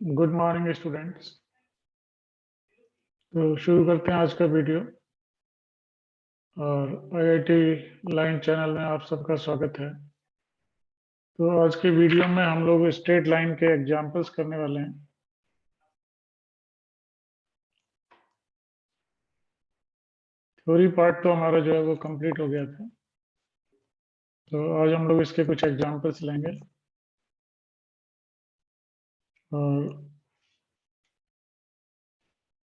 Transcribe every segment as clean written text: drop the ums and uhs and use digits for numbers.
Good morning students. तो शुरू करते हैं आज का वीडियो। और आईआईटी लाइन चैनल में आप सबका स्वागत है। तो आज के वीडियो में हम लोग स्ट्रेट लाइन के एग्जांपल्स करने वाले हैं। थ्योरी पार्ट तो हमारा जो है वो कंप्लीट हो गया था। तो आज हम लोग इसके कुछ एग्जांपल्स लेंगे और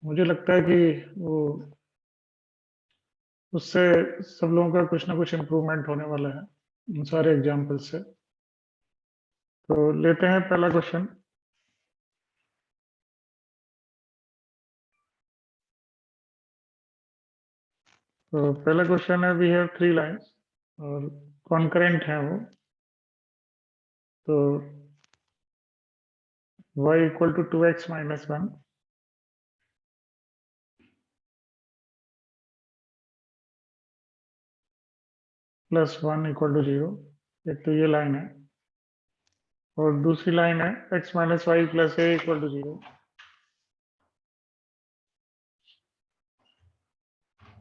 मुझे लगता है कि वो उससे सब लोगों का कुछ ना कुछ इम्प्रूवमेंट होने वाला है इन सारे एग्जाम्पल से। तो लेते हैं पहला क्वेश्चन। तो पहला क्वेश्चन है, वी हैव 3 लाइन्स और कॉन्करेंट है वो। तो y equal to 2x minus 1 plus 1 equal to 0। एक तो ये लाइन है और दूसरी लाइन है x minus y plus a equal to 0।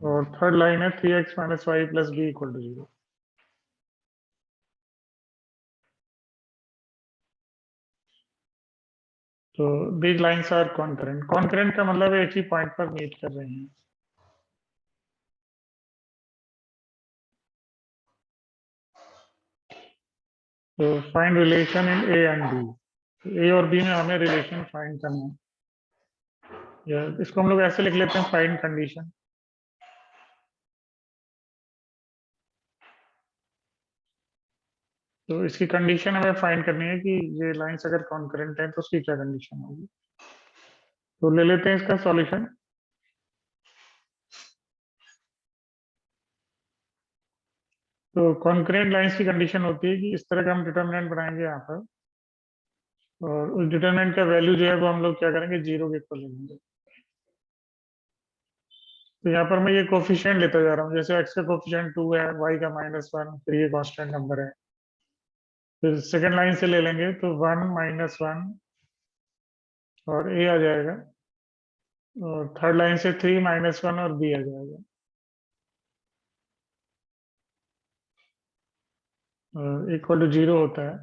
और थर्ड लाइन है 3x minus y plus b equal to 0। तो these lines are concurrent. Concurrent का मतलब एक ही पॉइंट पर मीट कर रहे हैं। तो find relation in A and B. A और बी में हमें रिलेशन फाइंड करना है। या इसको हम लोग ऐसे लिख लेते हैं, फाइंड कंडीशन। तो इसकी कंडीशन हमें फाइंड करनी है कि ये लाइंस अगर कॉन्करेंट है तो उसकी क्या कंडीशन होगी। तो ले लेते हैं इसका सॉल्यूशन। तो कॉन्करेंट लाइंस की कंडीशन होती है कि इस तरह का हम डिटरमिनेंट बनाएंगे यहाँ पर, और उस डिटरमिनेंट का वैल्यू जो है वो हम लोग क्या करेंगे, 0 के इक्वल लेंगे। तो यहाँ पर मैं ये कोफिशिएंट लेता जा रहा हूँ, जैसे x का कोफिशिएंट 2 है, y का -1, फिर ये कांस्टेंट नंबर है। फिर सेकंड लाइन से ले लेंगे तो 1 -1 और a आ जाएगा। और थर्ड लाइन से 3 -1 और b आ जाएगा। इक्वल टू 0 होता है।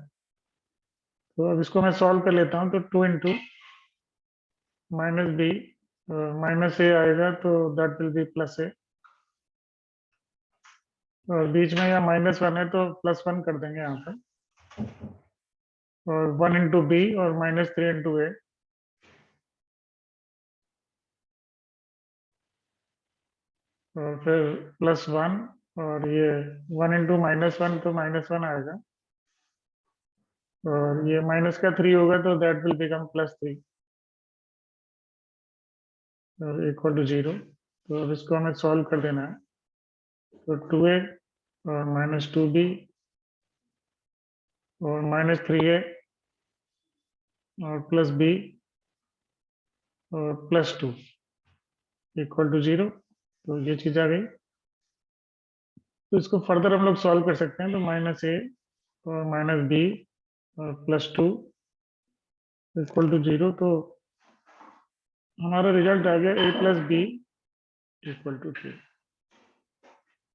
तो अब इसको मैं सॉल्व कर लेता हूँ। तो 2 इंटू माइनस बी माइनस ए आएगा, तो दैट विल बी प्लस ए। और बीच में यहाँ -1 है तो +1 कर देंगे यहाँ पर। और 1 इंटू बी और -3 इंटू ए। और फिर +1 और ये 1 इंटू -1 तो -1 आएगा। और ये माइनस का 3 होगा तो दैट विल बिकम +3 और इक्वल टू 0। तो अब इसको हमें सॉल्व कर देना है। तो 2a और -2b और -3a और +b और +2 इक्वल टू 0। तो ये चीज आ गई। तो इसको फर्दर हम लोग सॉल्व कर सकते हैं। तो -a और -b और +2 इक्वल टू 0। तो हमारा रिजल्ट आ गया a plus b equal to 2।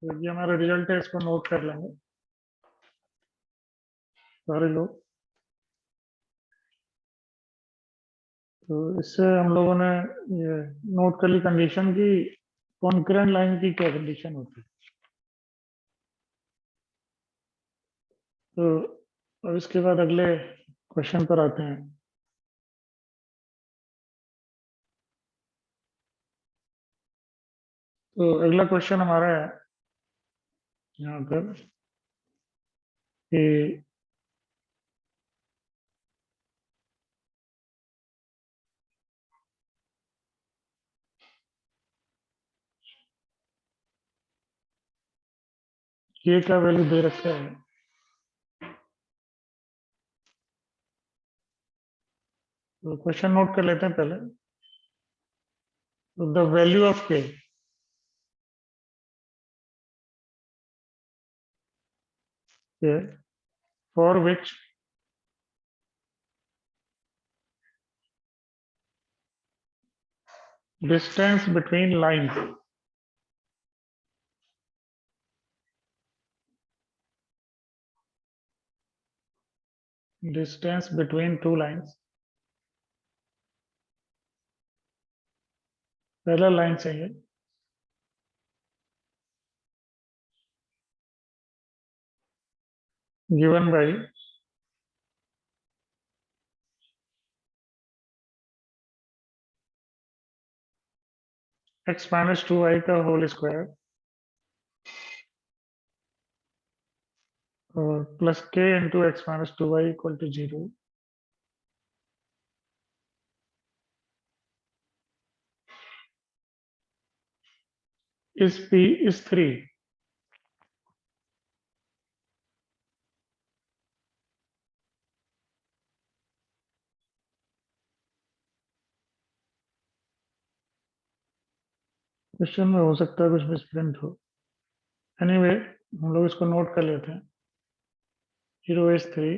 तो ये हमारा रिजल्ट है, इसको नोट कर लेंगे सारे लोग। तो इससे हम लोगों ने ये नोट कर ली कंडीशन की कॉन्करेंट लाइन की क्या कंडीशन होती है। तो अब इसके बाद अगले क्वेश्चन पर आते हैं। तो अगला क्वेश्चन हमारा है यहाँ पर कि ये क्या वैल्यू दे रखा है। तो क्वेश्चन नोट कर लेते हैं पहले। तो the value of k for which Distance between lines. Distance between two lines. Parallel line चाहिए. Given by x minus 2y का होल स्क्वायर और plus k into x minus 2y equal to 0. Is p is 3. Question में हो सकता है कुछ misprint हो. Anyway हम लोग इसको नोट कर लेते हैं. 0 is 3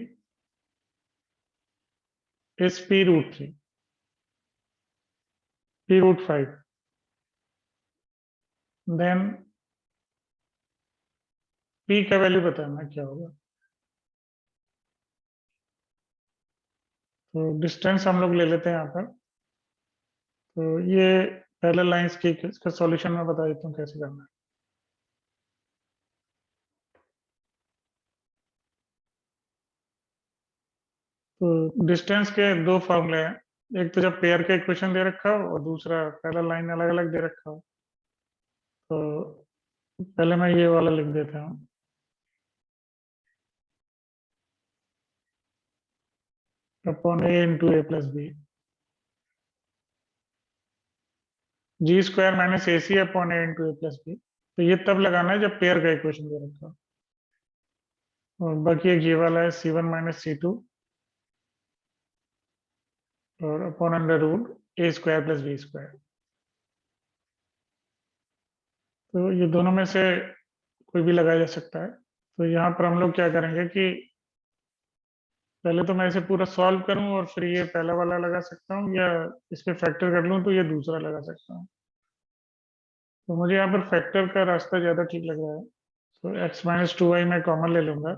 is p root 3, p root 5. Then p का वैल्यू बताना क्या होगा. तो डिस्टेंस हम लोग ले लेते हैं यहाँ पर. तो ये पैरेलल लाइंस की इसका सॉल्यूशन मैं बता देता हूँ कैसे करना है. तो डिस्टेंस के दो फॉर्मूले हैं. एक तो जब पेयर का इक्वेशन दे रखा हो और दूसरा पैरेलल लाइन अलग अलग दे रखा हो. तो पहले मैं ये वाला लिख देता हूँ. Upon a into a plus b जी square minus a c upon a into a plus b. तो ये तब लगाना है जब पेयर का इक्वेशन दे रखा हो. और बाकी एक ये वाला है सी वन माइनस सी टू और अपॉन अंडर रूट ए स्क्वायर प्लस बी स्क्वायर. तो ये दोनों में से कोई भी लगाया जा सकता है. तो यहाँ पर हम लोग क्या करेंगे कि पहले तो मैं इसे पूरा सॉल्व करूं और फिर ये पहला वाला लगा सकता हूँ या इस पे फैक्टर कर लूं तो ये दूसरा लगा सकता हूँ. तो मुझे यहाँ पर फैक्टर का रास्ता ज़्यादा ठीक लग रहा है. तो एक्स माइनस 2y मैं कॉमन ले लूंगा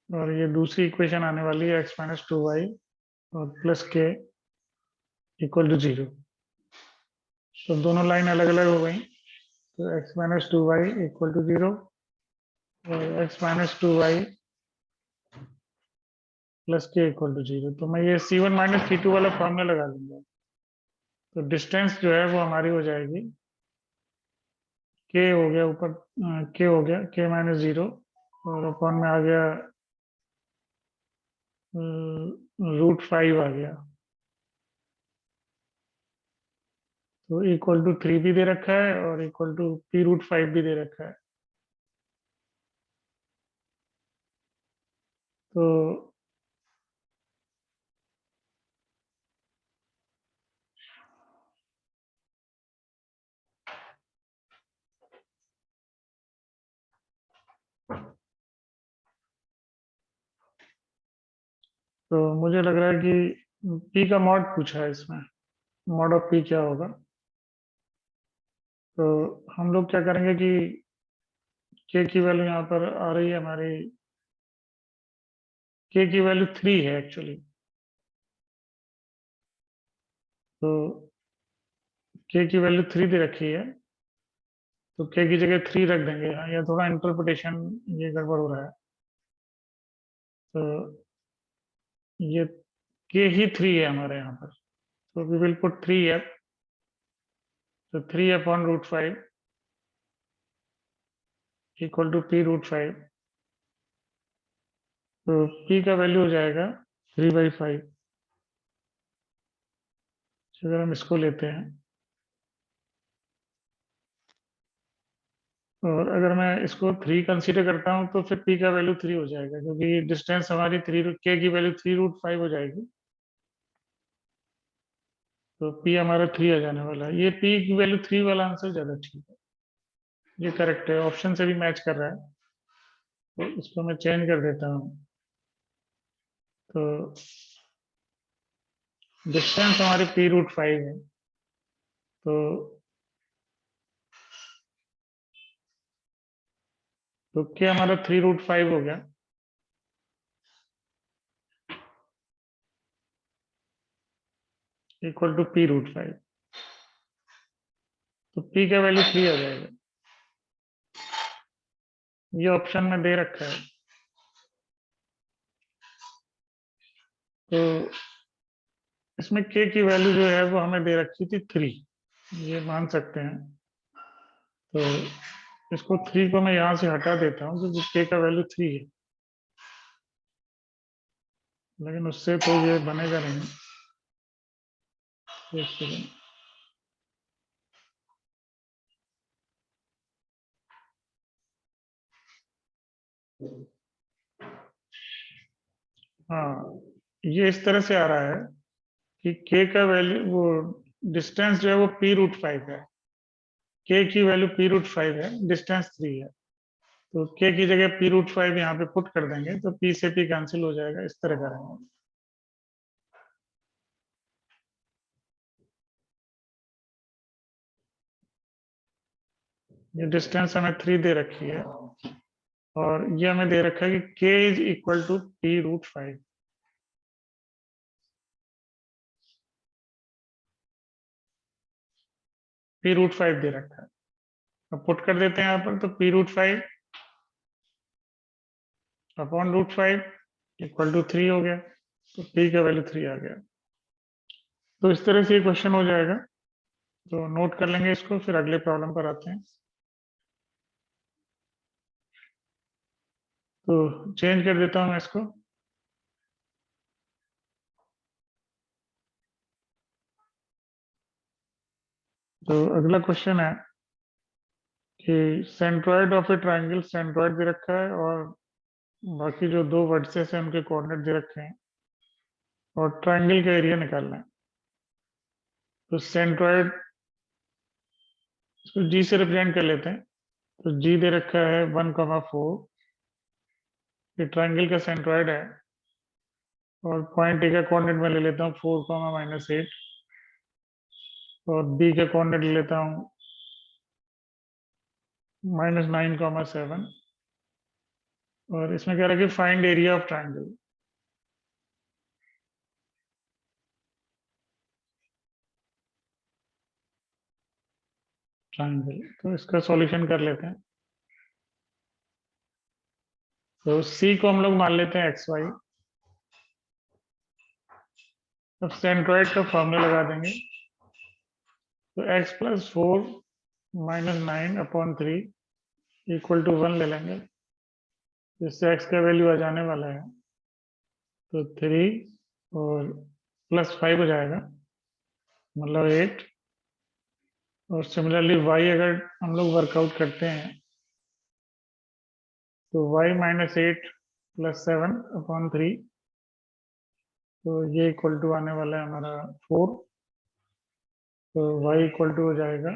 और ये दूसरी इक्वेशन आने वाली है एक्स माइनस 2y और प्लस के इक्वल टू 0. तो दोनों लाइन अलग अलग हो गई. तो x minus 2y equal to 0 और एक्स माइनस 2y प्लस के इक्वल टू 0. तो मैं ये c1 माइनस c2 वाला फॉर्मूला लगा लूंगा. तो डिस्टेंस जो है वो हमारी हो जाएगी के हो गया ऊपर के हो गया के माइनस 0 और अपॉन में आ गया रूट 5 आ गया. तो इक्वल टू 3 भी दे रखा है और इक्वल टू पी रूट 5 भी दे रखा है. तो तो मुझे लग रहा है कि पी का मॉड पूछा है इसमें. मॉड ऑफ पी क्या होगा. तो हम लोग क्या करेंगे कि के की वैल्यू यहाँ पर आ रही है हमारी. के की वैल्यू 3 है एक्चुअली. तो के की वैल्यू 3 दे रखी है. तो के की जगह 3 रख देंगे. हाँ, ये थोड़ा इंटरप्रिटेशन ये गड़बड़ हो रहा है. तो ये के ही 3 है हमारे यहाँ पर. तो वी विल पुट 3f. तो 3 upon root 5 equal to p root 5. तो p का वैल्यू हो जाएगा 3/5. अगर हम इसको लेते हैं और अगर मैं इसको 3 कंसीडर करता हूँ तो फिर p का वैल्यू 3 हो जाएगा क्योंकि डिस्टेंस हमारी 3 के की वैल्यू 3√5 हो जाएगी. तो p हमारा 3 आ जाने वाला है. ये p की वैल्यू 3 वाला आंसर ज्यादा ठीक है. ये करेक्ट है. ऑप्शन से भी मैच कर रहा है. तो इसको मैं चेंज कर देता हूँ. तो डिस्टेंस हमारी p√5 है. तो क्या हमारा 3√5 हो गया, इक्वल टू p√5। तो p का वैल्यू 3 आ जाएगा, ये ऑप्शन में दे रखा है। तो इसमें k की वैल्यू जो है वो हमें दे रखी थी 3, ये मान सकते हैं। तो इसको 3 को मैं यहाँ से हटा देता हूँ क्योंकि k का वैल्यू 3 है, लेकिन उससे तो ये बनेगा नहीं। एक सेकेंड, हाँ, ये इस तरह से आ रहा है कि k का वैल्यू, वो डिस्टेंस जो है वो p√5 है, k की वैल्यू p√5 है, डिस्टेंस 3 है। तो k की जगह p√5 यहाँ पे पुट कर देंगे तो p से p कैंसिल हो जाएगा, इस तरह करेंगे। ये डिस्टेंस हमें 3 दे रखी है और ये हमें दे रखा है कि k is equal to p√5। p√5 दे रखा है, अब पुट कर देते हैं यहाँ पर, तो p√5 अपॉन √5 इक्वल टू 3 हो गया, तो p का वैल्यू 3 आ गया। तो इस तरह से ये क्वेश्चन हो जाएगा। तो नोट कर लेंगे इसको, फिर अगले प्रॉब्लम पर आते हैं। तो चेंज कर देता हूँ मैं इसको। तो अगला क्वेश्चन है कि centroid of a triangle, centroid दे रखा है और बाकी जो दो वर्टिसेस हैं उनके कोऑर्डिनेट दे रखे हैं और ट्राइंगल का एरिया निकालना है। तो सेंट्रॉइड, इसको जी से रिप्रेजेंट कर लेते हैं। तो जी दे रखा है 1,4, ये ट्राइंगल का सेंट्रॉइड है। और पॉइंट ए का कोऑर्डिनेट मैं ले लेता हूँ 4,-8 और बी का कोऑर्डिनेट ले लेता हूँ -9,7। और इसमें कह रहा है कि फाइंड एरिया ऑफ ट्राइंगल। तो इसका सॉल्यूशन कर लेते हैं। तो सी को हम लोग मान लेते हैं XY। अब सेंट्रॉइड का फॉर्मूला लगा देंगे। तो x + 4 - 9/3 इक्वल टू 1 ले लेंगे, जिससे x का वैल्यू आ जाने वाला है। तो 3 और +5 हो जाएगा, मतलब 8। और सिमिलरली y अगर हम लोग वर्कआउट करते हैं तो y -8 + 7/3, तो ये इक्वल टू आने वाला है हमारा 4। तो y इक्वल टू हो जाएगा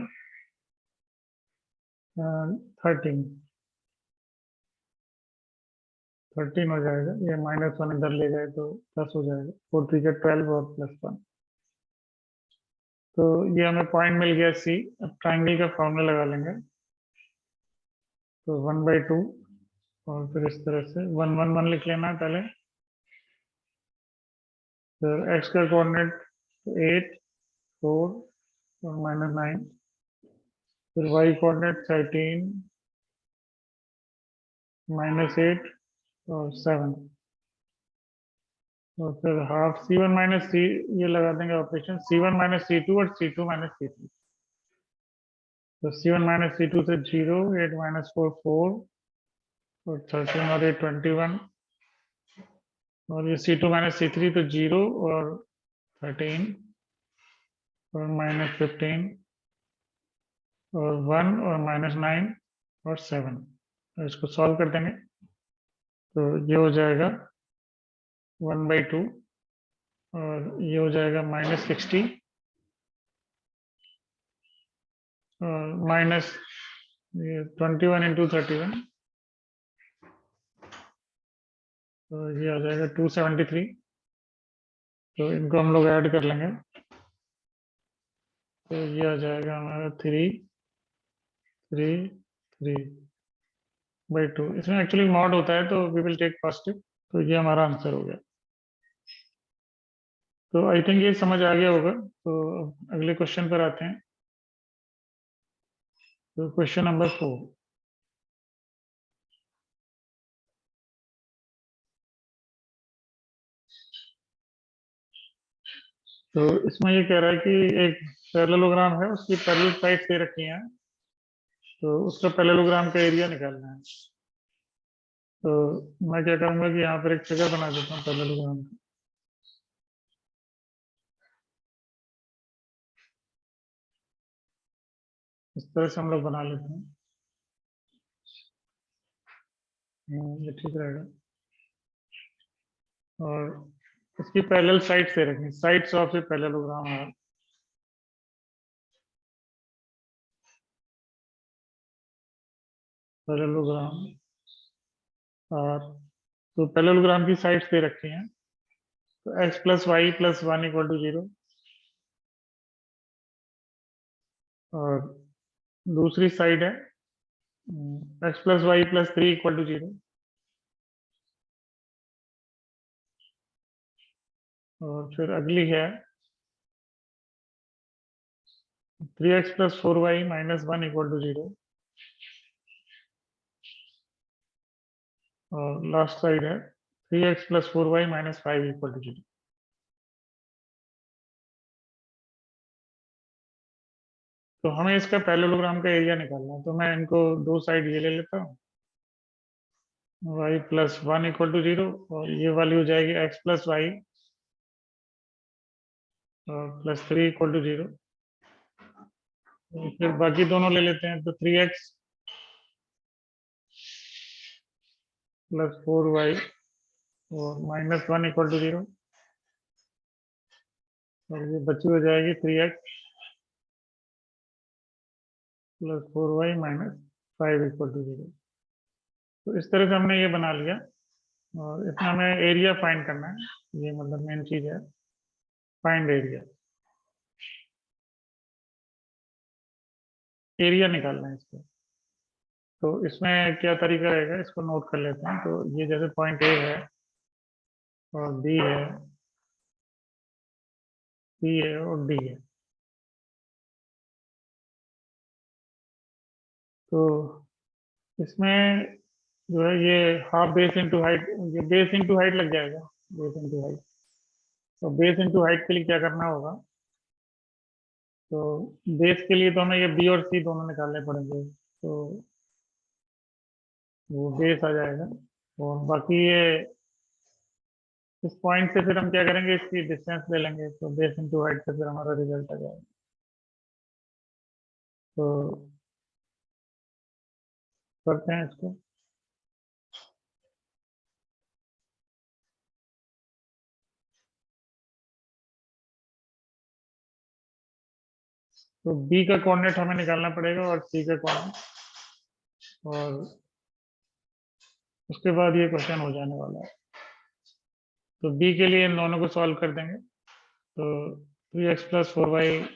13 हो जाएगा। ये -1 इधर ले जाए तो 10 हो जाएगा, 4 3 का 12 और +1। तो ये हमें पॉइंट मिल गया C। अब ट्राइंगल का फॉर्मूला लगा लेंगे। तो 1/2 और फिर इस तरह से 1 1 1 लिख लेना है पहले। फिर x का कोऑर्डिनेट 8 4 और -9। फिर y कोऑर्डिनेट 13 -8 और 7। और फिर हाफ C1 - C, ये लगा देंगे ऑपरेशन C1 - C2 और C2 - C3। तो C1 - C2 से 0, 8 - 4 4 और 13 और 8 21। और ये C2 - C3 तो 0 और 13 और -15 और 1 और -9 और 7। तो इसको सॉल्व कर देंगे। तो ये हो जाएगा 1/2 और ये हो जाएगा -60 और -21 × 31। तो ये आ जाएगा 273। तो इनको हम लोग ऐड कर लेंगे। तो ये आ जाएगा हमारा 3 3 3/2। इसमें एक्चुअली मॉड होता है तो वी विल टेक पॉजिटिव। तो ये हमारा आंसर हो गया। तो आई थिंक ये समझ आ गया होगा। तो अब अगले क्वेश्चन पर आते हैं। तो क्वेश्चन नंबर 4। तो इसमें ये कह रहा है कि एक पैरेललोग्राम है, उसकी पैरेलल साइड दे रखी हैं। तो उसका पैरेललोग्राम का एरिया निकालना है। तो मैं क्या करूंगा कि यहाँ पर एक फिगर बना देता हूँ पैरेललोग्राम का। इस तरह से हम लोग बना लेते हैं। ये ठीक रहेगा। और इसकी पैरेलल साइड दे रखी, साइड्स ऑफ ए पैरेललोग्राम है। पैरेललोग्राम और तो पैरेललोग्राम की साइड्स दे रखी हैं। तो x+y+1 = 0। और दूसरी साइड है x+y+3 = 0। और फिर अगली है 3x+4y-1 = 0। और लास्ट साइड है 3x+4y-5 = 0। तो हमें इसका पैरेललोग्राम का एरिया निकालना है। तो मैं इनको दो साइड ये ले लेता हूँ, y+1 = 0। और ये वाली हो जाएगी x+y +3 = 0। फिर बाकी दोनों ले लेते हैं। तो 3x+4y और -1 = 0। और ये बची हो जाएगी 3x+4y-5 = 0। तो इस तरह से हमने ये बना लिया। और इसमें हमें एरिया फाइंड करना है। ये मतलब मेन चीज है, फाइंड एरिया। एरिया निकालना है इसको। तो इसमें क्या तरीका रहेगा, इसको नोट कर लेते हैं। तो ये जैसे पॉइंट ए है और बी है, सी है और डी है। तो इसमें जो है ये हाफ बेस इंटू हाइट, ये बेस इंटू हाइट लग जाएगा। Base into height. तो बेस इंटू हाइट के लिए क्या करना होगा, तो बेस के लिए तो हमें ये बी और सी दोनों निकालने पड़ेंगे। तो वो बेस आ जाएगा। और बाकी ये इस पॉइंट से फिर हम क्या करेंगे, इसकी डिस्टेंस ले लेंगे। तो बेस इंटू हाइट से फिर हमारा रिजल्ट आ जाएगा। तो करते हैं इसको। तो बी का कोऑर्डिनेट हमें निकालना पड़ेगा और सी का कोऑर्डिनेट। और उसके बाद ये क्वेश्चन हो जाने वाला है। तो बी के लिए इन दोनों को सॉल्व कर देंगे। तो 3x+4y,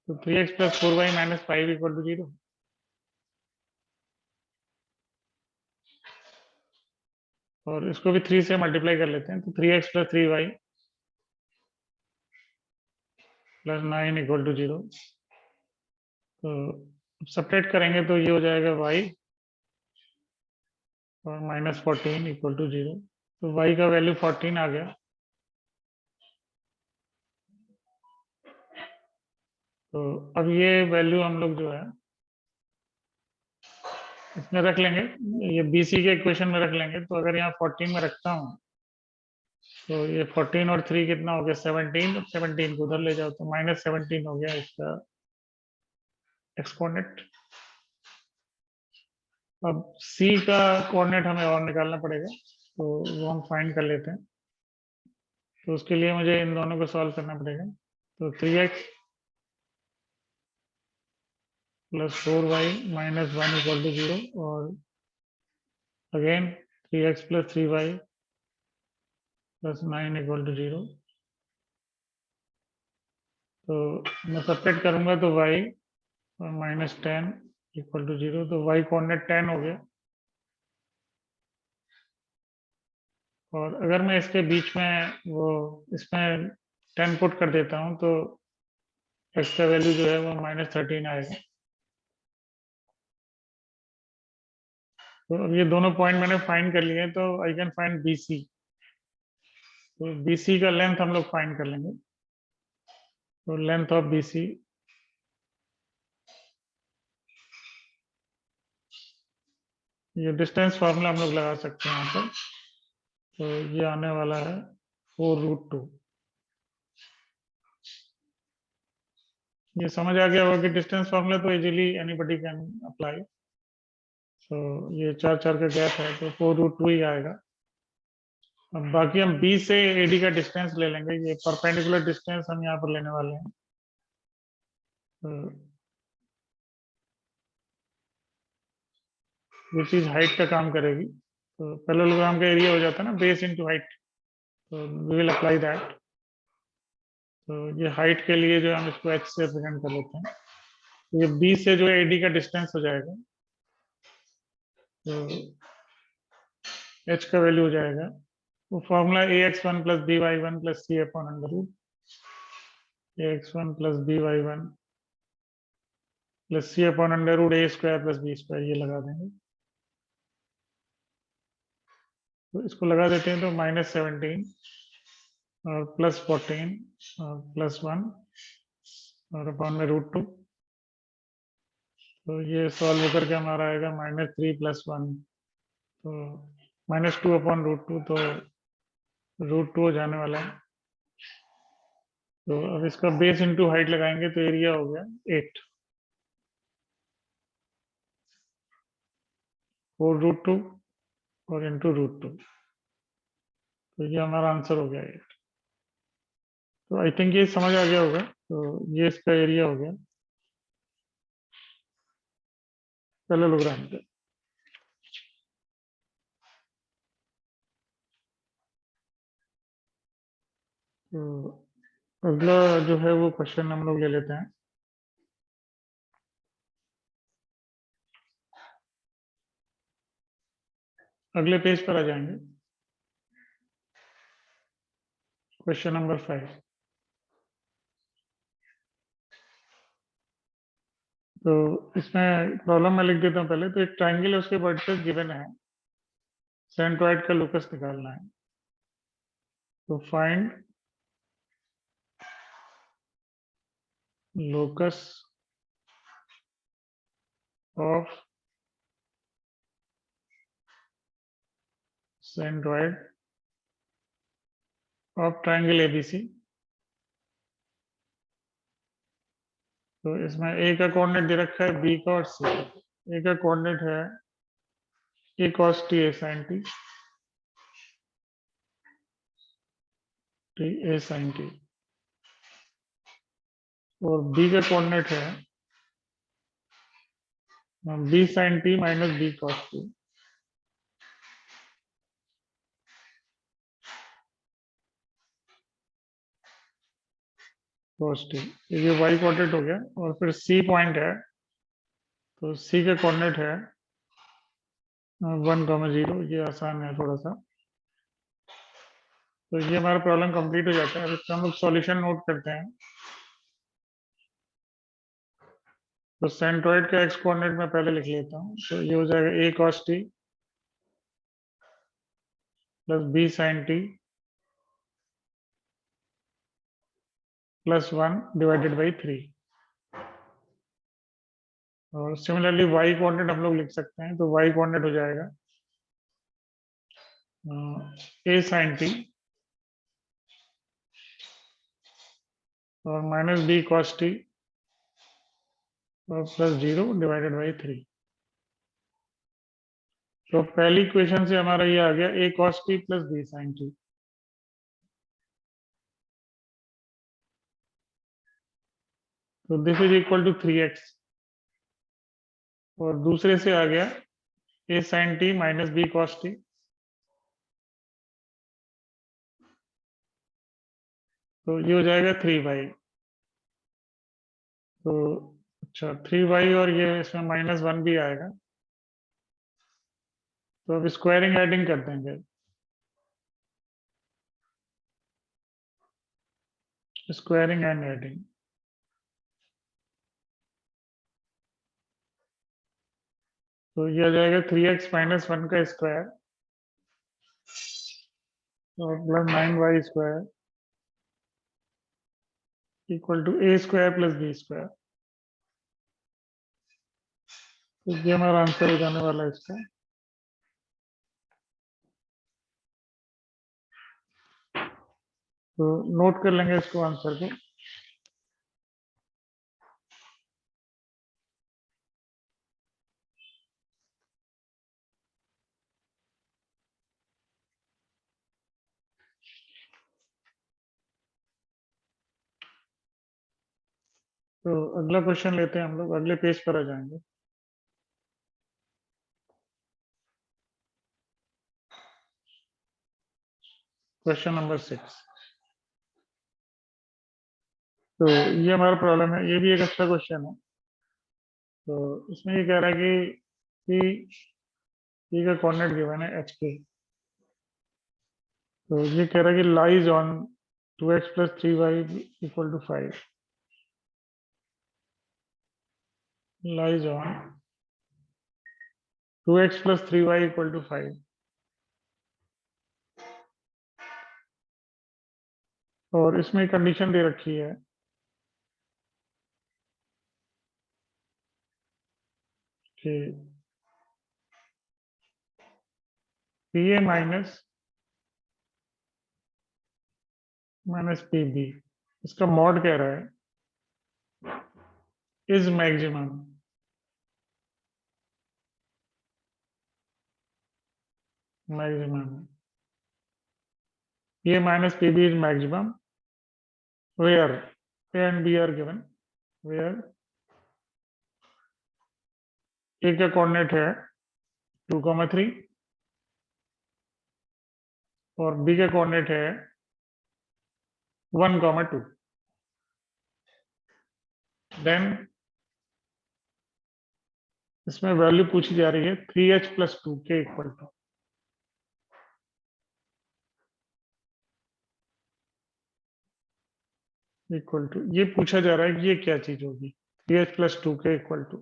तो 3x+4y-5 = 0। और इसको भी 3 से मल्टीप्लाई कर लेते हैं। तो 3x+3y+9 = 0। तो सब्ट्रैक्ट करेंगे तो ये हो जाएगा y और -14 = 0। तो y का वैल्यू 14 आ गया। तो अब ये वैल्यू हम लोग जो है इसमें रख लेंगे, ये BC के इक्वेशन में रख लेंगे। तो अगर यहाँ 14 में रखता हूँ तो ये 14 और 3 कितना हो गया, 17। 17 को उधर ले जाओ तो -17 हो गया इसका एक्स कोऑर्डिनेट। अब C का कोऑर्डिनेट हमें और निकालना पड़ेगा। तो वो हम फाइंड कर लेते हैं। तो उसके लिए मुझे इन दोनों को सॉल्व करना पड़ेगा। तो 3x+4y-1 = 0। और again 3x+3y plus 9 equal to 0। तो मैं सब्ट्रैक्ट करूंगा तो y और -10 इक्वल टू 0, तो y कोऑर्डिनेट 10 हो गया। और अगर मैं इसके बीच में वो इसमें 10 पुट कर देता हूँ तो x का वैल्यू जो है वो -13 आएगा। तो अब ये दोनों पॉइंट मैंने फाइंड कर लिए हैं, तो आई कैन फाइंड BC। तो BC का लेंथ हम लोग फाइंड कर लेंगे। तो लेंथ ऑफ BC, ये डिस्टेंस फार्मूला हम लोग लगा सकते हैं यहाँ पर। तो ये आने वाला है 4√2। ये समझ आ गया होगा कि डिस्टेंस फार्मूला तो इजीली एनीबॉडी कैन अप्लाई। तो ये 4 का गैप है तो 4√2 ही आएगा। अब बाकी हम B से AD का डिस्टेंस ले लेंगे। ये परपेंडिकुलर डिस्टेंस हम यहाँ पर लेने वाले हैं। तो ये चीज हाइट का काम करेगी। तो पैरेललोग्राम का एरिया हो जाता है ना बेस इनटू हाइट। तो वी विल अप्लाई दैट। तो ये हाइट के लिए जो हम इसको h से रिप्रेजेंट कर लेते हैं। तो ये B से जो है AD का डिस्टेंस हो जाएगा। तो h का वैल्यू हो जाएगा, वो formula ax1 plus by1 plus c upon under root ax1 plus by1 plus c upon under root a square plus b square, ये लगा देंगे। तो इसको लगा देते हैं तो -17 और +14 और +1 और अपॉन में √2। तो ये सॉल्व करके हमारा आएगा -3 + 1, तो -2 अपॉन √2, तो √2 हो जाने वाला है। तो अब इसका बेस इंटू हाइट लगाएंगे तो एरिया हो गया 8, 4√2 और इंटू √2। तो ये हमारा आंसर हो गया 8। तो आई थिंक ये समझ आ गया होगा। तो ये इसका एरिया हो गया पैरेललोग्राम का। तो अगला जो है वो क्वेश्चन हम लोग ले लेते हैं। अगले पेज पर आ जाएंगे। Question number 5। तो इसमें प्रॉब्लम मैं लिख देता हूँ पहले। तो एक ट्राइंगल है, उसके वर्टिसेस गिवन है, सेंट्रॉइड का लोकस निकालना है। तो find locus of centroid of triangle ABC। तो इसमें A का कोऑर्डिनेट दे रखा है B का और C का। A का कोऑर्डिनेट है A cos t A sin t, t A sin t, और B का कोऑर्डिनेट है B sin t minus B cos t। cos t, ये y कोऑर्डिनेट हो गया। और फिर C पॉइंट है, तो C का कोऑर्डिनेट है 1,0। ये आसान है थोड़ा सा। तो ये हमारा प्रॉब्लम कंप्लीट हो जाता है। अब इसका हम लोग सॉल्यूशन नोट करते हैं। तो सेंट्रॉइड का x कोऑर्डिनेट मैं पहले लिख लेता हूँ। तो ये हो जाएगा A cos t plus B sin t plus 1 divided by 3। और सिमिलरली y कोऑर्डिनेट हम लोग लिख सकते हैं। तो y कोऑर्डिनेट हो जाएगा A sin t और माइनस B cos t और प्लस 0 डिवाइडेड बाई 3। तो पहली इक्वेशन से हमारा ये आ गया A cos t plus B sin t। तो this is equal to 3x। और दूसरे से आ गया A sin t minus B cos t तो ये हो जाएगा 3y। तो अच्छा 3y और ये इसमें -1 भी आएगा। तो अब स्क्वायरिंग एडिंग कर देंगे। Squaring and adding. तो ये आ जाएगा 3x - 1 का स्क्वायर और plus 9y² equal to a² + b²। तो ये हमारा आंसर हो जाने वाला है इसका। तो नोट कर लेंगे इसको आंसर को। तो अगला क्वेश्चन लेते हैं हम लोग, अगले पेज पर आ जाएंगे। Question number 6। तो ये हमारा प्रॉब्लम है, ये भी एक अच्छा क्वेश्चन है। तो इसमें ये कह रहा है कि P का कोऑर्डिनेट गिवन है HK। तो ये कह रहा है कि lies on 2x + 3y = 5। Lies on 2x + 3y = 5। और इसमें कंडीशन दे रखी है कि PA - PB इसका मॉड कह रहा है is maximum. Maximum PA - PB is maximum where A and B are given, where A का कोऑर्डिनेट है 2, 3 और B का कोऑर्डिनेट है 1, 2। देन इसमें वैल्यू पूछी जा रही है 3h + 2k इक्वल टू ये पूछा जा रहा है कि ये क्या चीज होगी 3h + 2k इक्वल टू।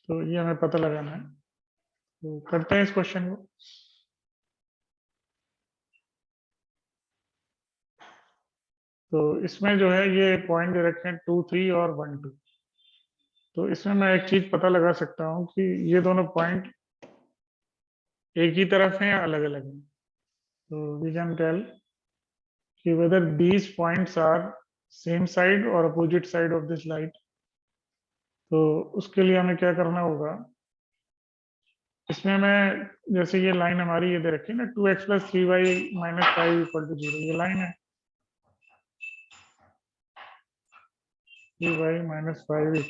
तो ये हमें पता लगाना है। तो करते हैं इस क्वेश्चन को। तो इसमें जो है ये पॉइंट दे रखे हैं 2, 3 और 1, 2। तो इसमें मैं एक चीज पता लगा सकता हूँ कि ये दोनों पॉइंट एक ही तरफ हैं या अलग अलग हैं। तो वी कैन टेल कि whether these points are same side और opposite side of this line. तो उसके लिए हमें क्या करना होगा, इसमें मैं जैसे ये लाइन हमारी ये दे रखी है ना 2x + 3y - 5 = 0, ये लाइन है 3y - 5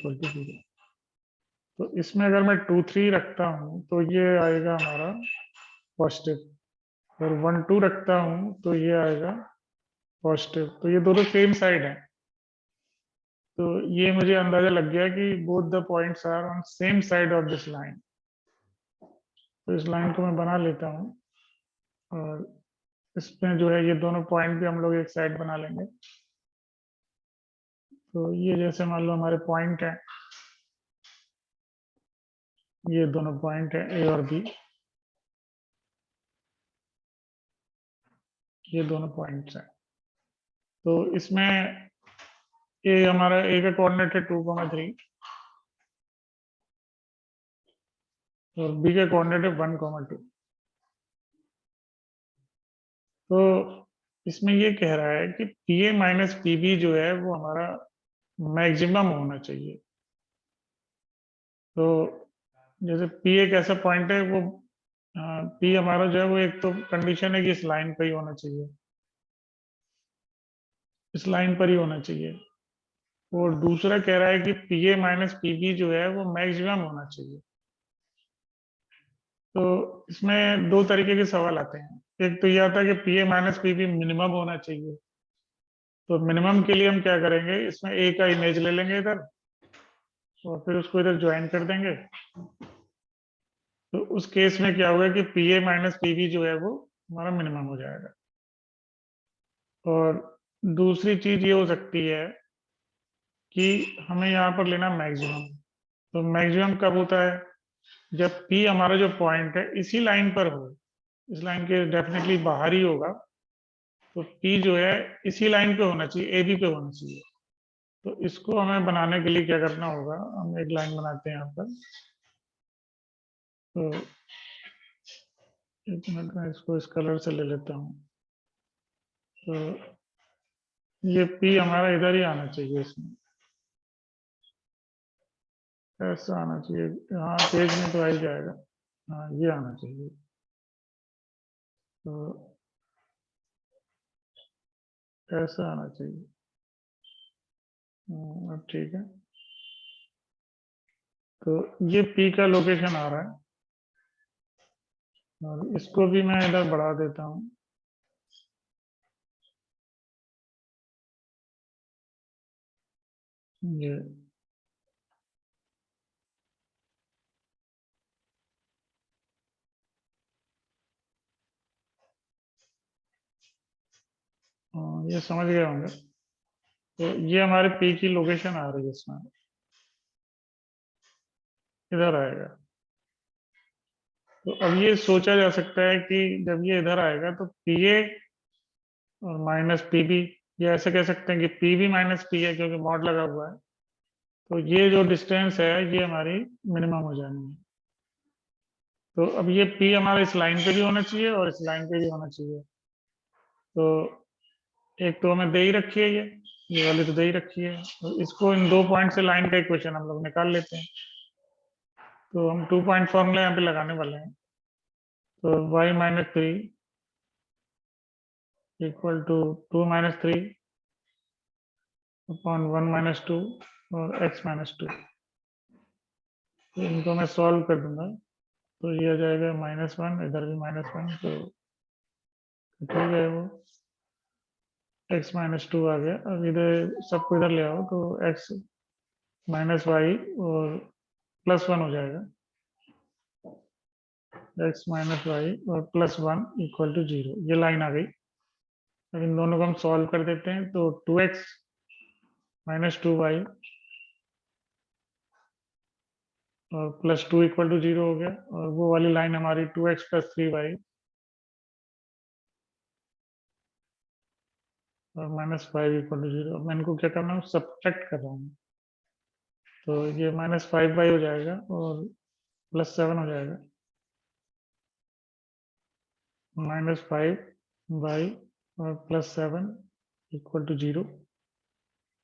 = 0। तो इसमें अगर मैं 2, 3 रखता हूँ तो ये आएगा हमारा पॉजिटिव और 1, 2 रखता हूँ तो ये आएगा पॉजिटिव। तो ये दोनों सेम साइड है। तो ये मुझे अंदाजा लग गया कि both the points are on same side of this line. तो इस लाइन को मैं बना लेता हूँ और इसमें जो है ये दोनों पॉइंट भी हम लोग एक साइड बना लेंगे। तो ये जैसे मान लो हमारे पॉइंट है, ये दोनों पॉइंट है ए और बी, ये दोनों पॉइंट्स हैं। तो इसमें ए हमारा ए का कोऑर्डिनेट है 2, 3 और बी का कोऑर्डिनेट है 1, 2। तो इसमें ये कह रहा है कि PA - PB जो है वो हमारा मैक्सिमम होना चाहिए। तो जैसे P एक ऐसा पॉइंट है वो P हमारा जो है वो एक तो कंडीशन है कि इस लाइन पर ही होना चाहिए, इस लाइन पर ही होना चाहिए। और दूसरा कह रहा है कि PA - PB जो है वो मैक्सिमम होना चाहिए। तो इसमें दो तरीके के सवाल आते हैं। एक तो ये आता है कि P A minus P B minimum होना चाहिए। तो मिनिमम के लिए हम क्या करेंगे, इसमें ए का इमेज ले लेंगे इधर और फिर उसको इधर ज्वाइन कर देंगे। तो उस केस में क्या होगा कि P A minus P B जो है वो हमारा मिनिमम हो जाएगा। और दूसरी चीज ये हो सकती है कि हमें यहाँ पर लेना मैक्सिमम। तो मैक्सिमम कब होता है, जब पी हमारा जो पॉइंट है इसी लाइन पर हो, इस लाइन के डेफिनेटली बाहर ही होगा। तो पी जो है इसी लाइन पे होना चाहिए, ए बी पे होना चाहिए। तो इसको हमें बनाने के लिए क्या करना होगा, हम एक लाइन बनाते हैं यहाँ पर। तो एक मिनट में इसको इस कलर से ले लेता हूँ। तो ये पी हमारा इधर ही आना चाहिए, इसमें ऐसा आना चाहिए। हाँ पेज में तो आ ही जाएगा। हाँ ये आना चाहिए। तो ऐसा आना चाहिए। अब ठीक है। तो ये पी का लोकेशन आ रहा है और इसको भी मैं इधर बढ़ा देता हूँ। ये ये समझ गए होंगे। तो ये हमारे पी की लोकेशन आ रही है इसमें, इधर आएगा। तो अब ये सोचा जा सकता है कि जब ये इधर आएगा तो पी ए और माइनस पी बी, ये ऐसे कह सकते हैं कि P B minus P A, क्योंकि मॉड लगा हुआ है। तो ये जो डिस्टेंस है ये हमारी मिनिमम हो जानी है। तो अब ये पी हमारा इस लाइन पे भी होना चाहिए और इस लाइन पे भी होना चाहिए। तो एक तो हमें दे ही रखी है, ये वाली तो दे ही रखी है। तो इसको इन दो पॉइंट से लाइन का इक्वेशन हम लोग निकाल लेते हैं। तो हम 2 पॉइंट फॉर्मूला यहाँ पे लगाने वाले हैं। तो y minus three equal to 2 - 3 upon 1 - 2 और x -2। तो इनको मैं सॉल्व कर दूंगा। तो ये आ जाएगा -1, इधर भी -1। तो ठीक है, वो x -2 आ गया। अब इधर सबको इधर ले आओ तो x -y और +1 हो जाएगा। x-y और +1 इक्वल टू 0, ये लाइन आ गई। अब इन दोनों को हम सॉल्व कर देते हैं। तो 2x - 2y और +2 इक्वल टू 0 हो गया। और वो वाली लाइन हमारी 2x + 3y और -5 इक्वल टू 0। मैं इनको क्या करना हूँ, सब्ट्रैक्ट कर रहा हूँ। तो ये -5y हो जाएगा और +7 हो जाएगा। -5y और +7 इक्वल टू 0।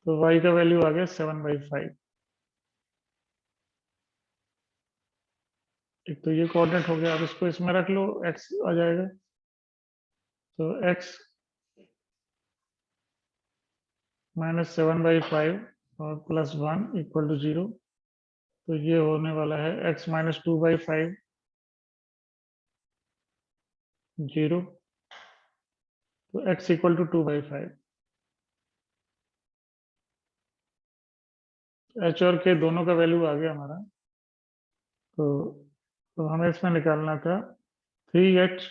तो y का वैल्यू आ गया 7/5। एक तो ये कोऑर्डिनेट हो गया। अब इसको इसमें रख लो, x आ जाएगा। तो x -7/5 और +1 इक्वल टू 0। तो ये होने वाला है x -2/5 0। तो x इक्वल टू 2/5। h और k दोनों का वैल्यू आ गया हमारा। तो हमें इसमें निकालना था 3h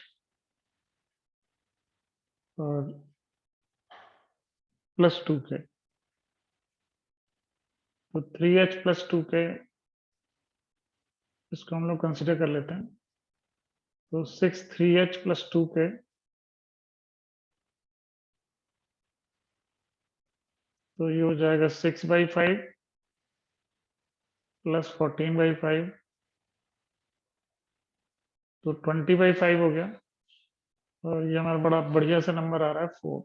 और +2k। तो 3h +2k, इसको हम लोग कंसिडर कर लेते हैं। तो 6 3h +2k। तो ये हो जाएगा 6/5 +14/5। तो 20/5 हो गया। और ये हमारा बड़ा बढ़िया सा नंबर आ रहा है 4।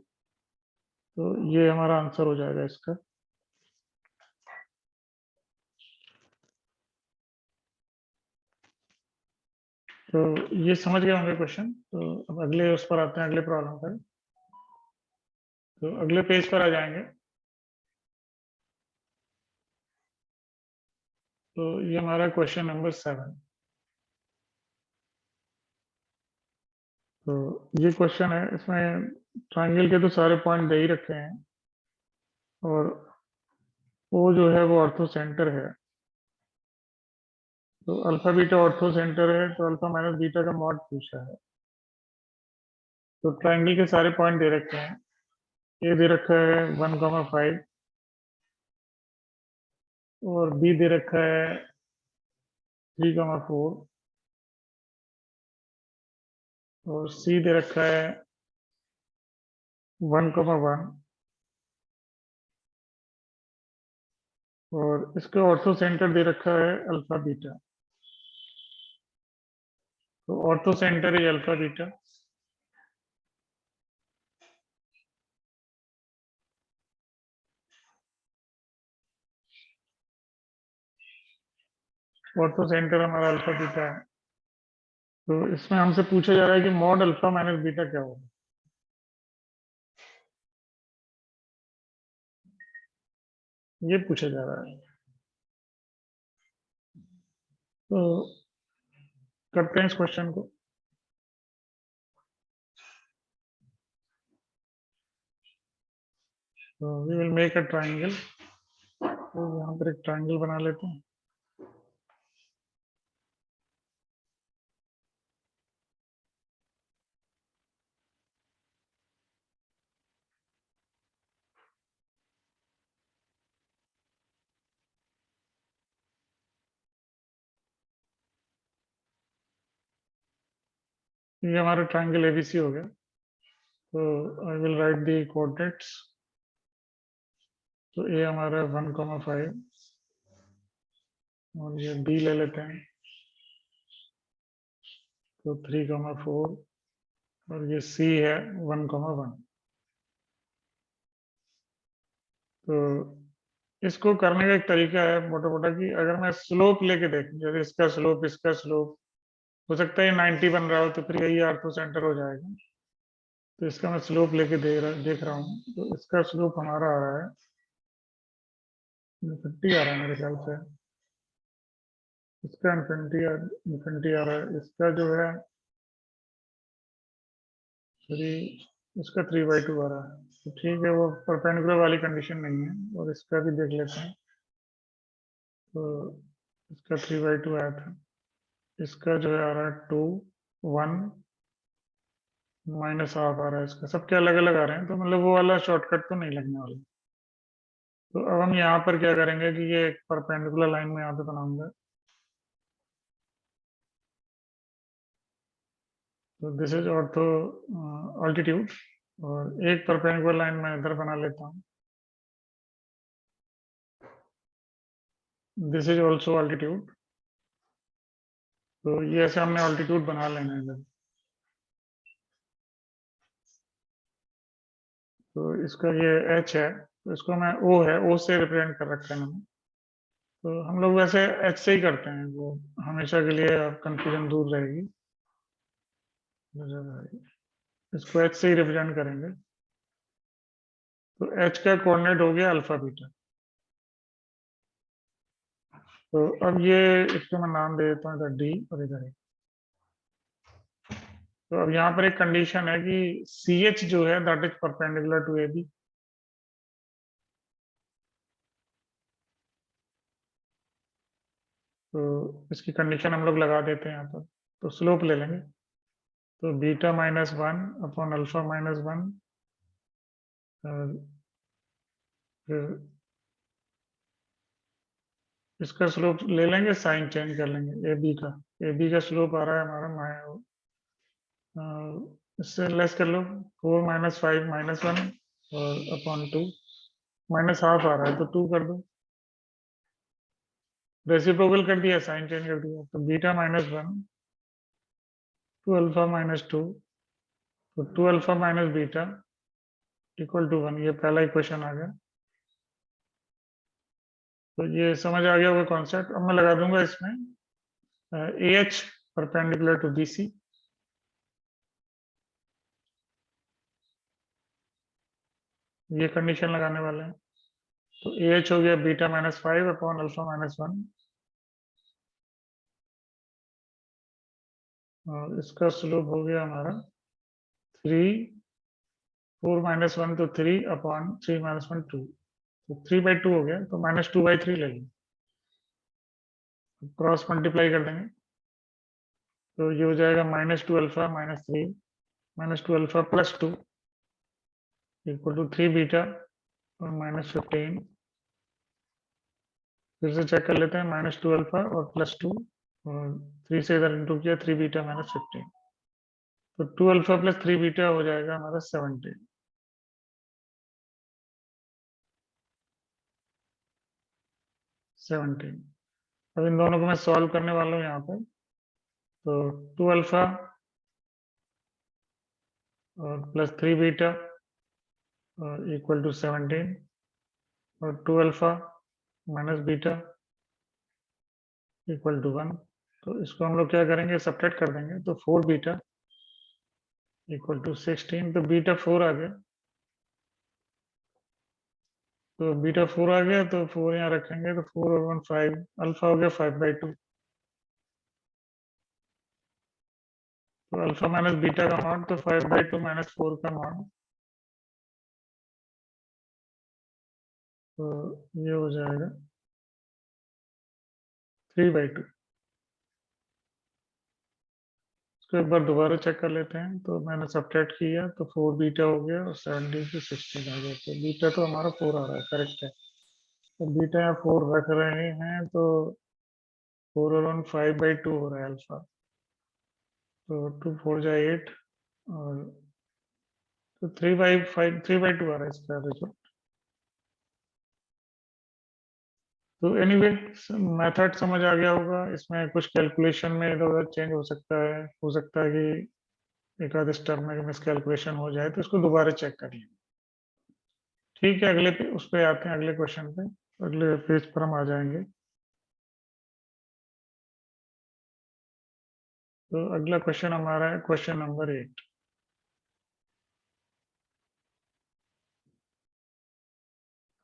तो ये हमारा आंसर हो जाएगा इसका। तो ये समझ गए होंगे क्वेश्चन। तो अब अगले उस पर आते हैं, अगले प्रॉब्लम पर। तो अगले पेज पर आ जाएंगे। तो ये हमारा क्वेश्चन नंबर 7। तो ये क्वेश्चन है, इसमें ट्रायंगल के तो सारे पॉइंट दे ही रखे हैं और वो जो है वो ऑर्थो सेंटर है। तो अल्फा बीटा ऑर्थो सेंटर है, तो अल्फा माइनस बीटा का मॉड पूछा है। तो ट्रायंगल के सारे पॉइंट दे रखे हैं। ए दे रखा है 1,5 और बी दे रखा है 3,4 और सी दे रखा है 1,1 और इसका ऑर्थो सेंटर दे रखा है अल्फा बीटा। तो ऑर्थो सेंटर है अल्फा बीटा। ऑर्थो सेंटर हमारा अल्फा बीटा है। तो इसमें हमसे पूछा जा रहा है कि मॉड अल्फा माइनस बीटा क्या होगा। ये पूछा जा रहा है। तो करते हैं इस क्वेश्चन को। तो we will make a triangle. तो यहाँ पर एक ट्राइंगल बना लेते हैं। ये हमारा ट्राइंगल एबीसी हो गया। तो I will write the coordinates. तो ए हमारा 1,5 और ये बी ले लेते हैं तो 3,4 और ये सी है 1,1। तो इसको करने का एक तरीका है मोटा मोटा कि अगर मैं स्लोप लेके देखूं, जैसे इसका स्लोप हो सकता है 90 बन रहा हो, तो फिर यही आर्थो सेंटर हो जाएगा। तो इसका मैं स्लोप लेके देख रहा हूँ। तो इसका स्लोप हमारा आ रहा है 50 आ रहा है मेरे ख्याल से। इसका इन्फिनिटी आ रहा है। इसका जो है 3, इसका 3/2 आ रहा है। तो ठीक है, वो परपेंडिकुलर वाली कंडीशन नहीं है। और इसका भी देख लेते हैं। तो इसका 3/2 आया था। इसका जो है आ रहा है 2, 1 -½ आ रहा है। इसका सबके अलग अलग आ रहे हैं, तो मतलब वो वाला शॉर्टकट तो नहीं लगने वाला। तो अब हम यहाँ पर क्या करेंगे कि ये एक परपेंडिकुलर लाइन में यहाँ पे बनाऊंगा। तो दिस इज ऑर्थो ऑल्टीट्यूड और एक परपेंडिकुलर लाइन में इधर बना लेता हूँ। This is also altitude. तो ये ऐसे हमने ऑल्टीट्यूड बना लेना है इधर। तो इसका ये एच है, तो इसको मैं ओ है, ओ से रिप्रेजेंट कर रखा है मैंने। तो हम लोग वैसे एच से ही करते हैं, वो हमेशा के लिए कंफ्यूजन दूर रहेगी। इसको एच से ही रिप्रेजेंट करेंगे। तो एच का कोऑर्डिनेट हो गया अल्फा बीटा। तो अब ये इसको मैं नाम दे देता हूँ इधर डी और इधर ए। तो अब यहाँ पर एक कंडीशन है कि सी एच जो है that is perpendicular to A B. तो इसकी कंडीशन हम लोग लगा देते हैं यहाँ पर। तो स्लोप ले लेंगे। तो बीटा -1 अपॉन अल्फा -1। फिर इसका स्लोप ले लेंगे, साइन चेंज कर लेंगे ए बी का। ए बी का स्लोप आ रहा है हमारा इससे लेस कर लो। 4 -5 -1 और अपॉन 2 -½ आ रहा है, तो 2 कर दो। रेसिप्रोकल कर दिया, साइन चेंज कर दिया। तो बीटा -1 टू अल्फा -2। तो 2 alpha minus beta equal to 1। ये पहला इक्वेशन आ गया। तो ये समझ आ गया होगा कॉन्सेप्ट। अब मैं लगा दूंगा इसमें A H perpendicular to B C. ये कंडीशन लगाने वाले हैं। तो ए एच हो गया बीटा -5 अपॉन अल्फा -1 और इसका स्लोप हो गया हमारा 3 4 माइनस 1 तो 3 अपॉन 3 माइनस 1 2, तो 3/2 हो गया, तो -2/3 ले लेंगे, क्रॉस मल्टीप्लाई कर देंगे, तो ये हो जाएगा -2 alpha -3 -2 alpha +2 equal to 3 beta और -15। फिर से चेक कर लेते हैं, -2 अल्फा और +2 और 3 से इधर इंटू किया, 3 बीटा -15, तो 2 अल्फा + 3 बीटा हो जाएगा हमारा 17। अब इन दोनों को मैं सॉल्व करने वाला हूँ यहाँ पे, तो 2 अल्फा और +3 बीटा और इक्वल टू 17 और 2 alpha minus beta equal to 1। तो इसको हम लोग क्या करेंगे, सब्ट्रैक्ट कर देंगे, तो 4 बीटा इक्वल टू 16, तो बीटा 4 आ गया, तो बीटा 4 आ गया, तो 4 यहाँ रखेंगे, तो 4 और 1 5, अल्फा हो गया 5/2, तो अल्फा माइनस बीटा का मॉड, तो 5/2 -4 का मॉड, तो ये हो जाएगा 3/2। इसको एक बार दोबारा चेक कर लेते हैं, तो मैंने सब्ट्रैक्ट किया, तो 4 बीटा हो गया और 17 से 16 आ गया, तो बीटा तो हमारा 4 आ रहा है, करेक्ट है। तो बीटा यहाँ 4 रख रहे हैं, तो 4 और 1 5/2 हो रहा है अल्फा, तो 2 4 जा 8 और तो 3/2 आ रहा है इसका रिजल्ट। तो एनीवे मेथड समझ आ गया होगा, इसमें कुछ कैलकुलेशन में इधर उधर चेंज हो सकता है कि एक आध स्टेप में मिस कैलकुलेशन हो जाए, तो इसको दोबारा चेक कर लेंगे। ठीक है, उस पे आते हैं, अगले क्वेश्चन पे, अगले पेज पर हम आ जाएंगे। तो अगला क्वेश्चन हमारा है क्वेश्चन नंबर 8।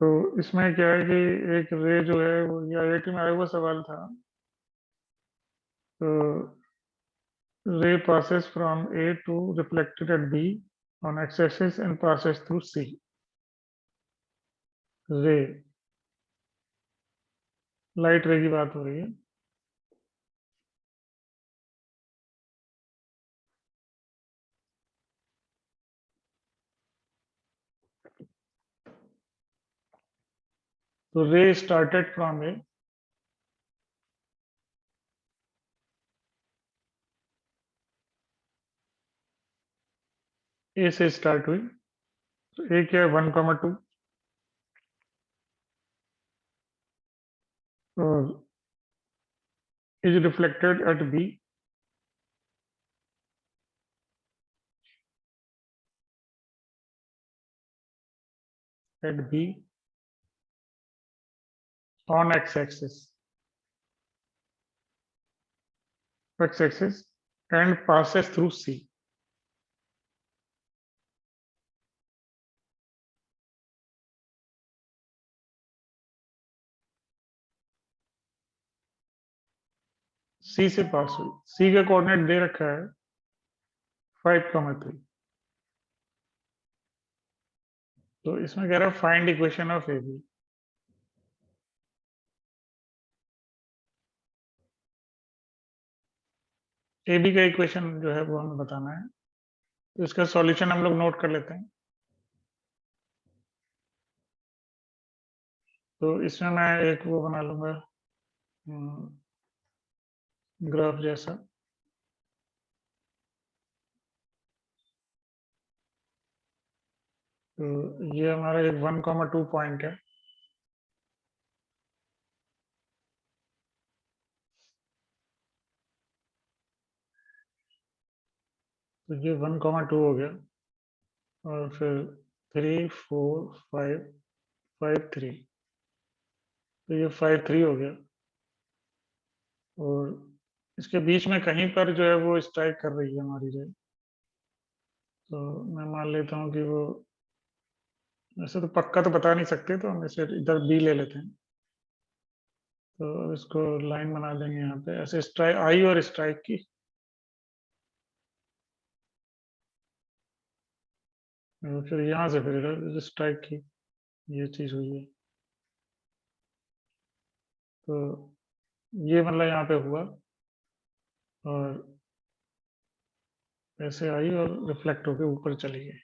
तो इसमें क्या है कि एक रे जो है वो, या 8 में आया हुआ सवाल था, तो ray passes from A to reflected at B on x-axis and passes through C। रे, लाइट रे की बात हो रही है। तो रे स्टार्टेड फ्रॉम ए से स्टार्ट हुई, तो ए क्या है 1,2 और is reflected at B on x-axis and passes through C। C से पास हुई, सी का कोऑर्डिनेट दे रखा है 5,3। तो इसमें कह रहा है find equation of A B. A B का इक्वेशन जो है वो हमें बताना है, तो इसका सॉल्यूशन हम लोग नोट कर लेते हैं। तो इसमें मैं एक वो बना लूंगा ग्राफ जैसा, तो ये हमारा एक 1,2 पॉइंट है, तो ये 1,2 हो गया और फिर 3 4 5 5 3, तो ये 5 3 हो गया और इसके बीच में कहीं पर जो है वो स्ट्राइक कर रही है हमारी रे, तो मैं मान लेता हूँ कि वो, वैसे तो पक्का तो बता नहीं सकते, तो हम इसे इधर बी ले लेते हैं। तो अब इसको लाइन बना देंगे यहाँ पे ऐसे, स्ट्राइक आई और स्ट्राइक की, फिर यहाँ से फिर इधर स्ट्राइक की ये चीज हुई है। तो ये मतलब यहाँ पे हुआ और ऐसे आई और रिफ्लेक्ट होके ऊपर चली गई।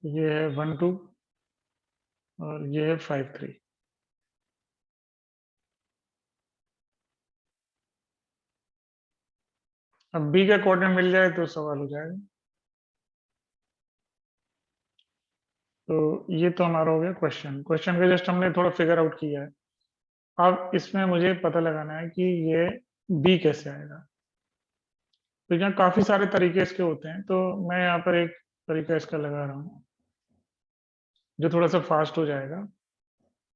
तो ये है 1 2 और ये है 5 3। अब बी का कोऑर्डिनेट मिल जाए तो सवाल हो जाएगा। तो ये तो हमारा हो गया क्वेश्चन। क्वेश्चन का जस्ट हमने थोड़ा फिगर आउट किया है। अब इसमें मुझे पता लगाना है कि ये बी कैसे आएगा। तो यहाँ काफी सारे तरीके इसके होते हैं, तो मैं यहाँ पर एक तरीका इसका लगा रहा हूँ जो थोड़ा सा फास्ट हो जाएगा।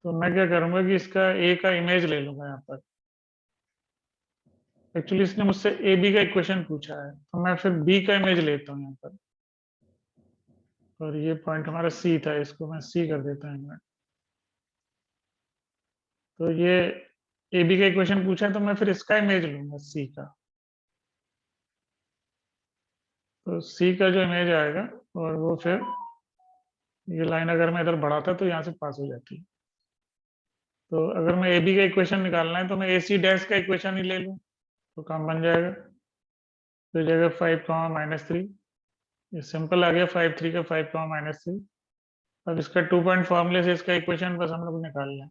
तो मैं क्या करूंगा कि इसका ए का इमेज ले लूंगा यहाँ पर। एक्चुअली इसने मुझसे ए बी का इक्वेशन पूछा है, तो मैं फिर बी का इमेज लेता हूँ यहाँ पर। और ये पॉइंट हमारा सी था, इसको मैं सी कर देता हूँ। तो ये ए बी का इक्वेशन पूछा है, तो मैं फिर इसका इमेज लूंगा सी का। तो सी का जो इमेज आएगा और वो फिर ये लाइन अगर मैं इधर बढ़ाता तो यहाँ से पास हो जाती। तो अगर मैं ए बी का इक्वेशन निकालना है तो मैं ए सी डैश का इक्वेशन ही ले लूँ तो काम बन जाएगा। तो जाएगा 5, -3। ये सिंपल आ गया 5 3 का 5, -3। अब इसका 2 पॉइंट फॉर्मूले से इसका इक्वेशन बस हम लोग निकाल लें।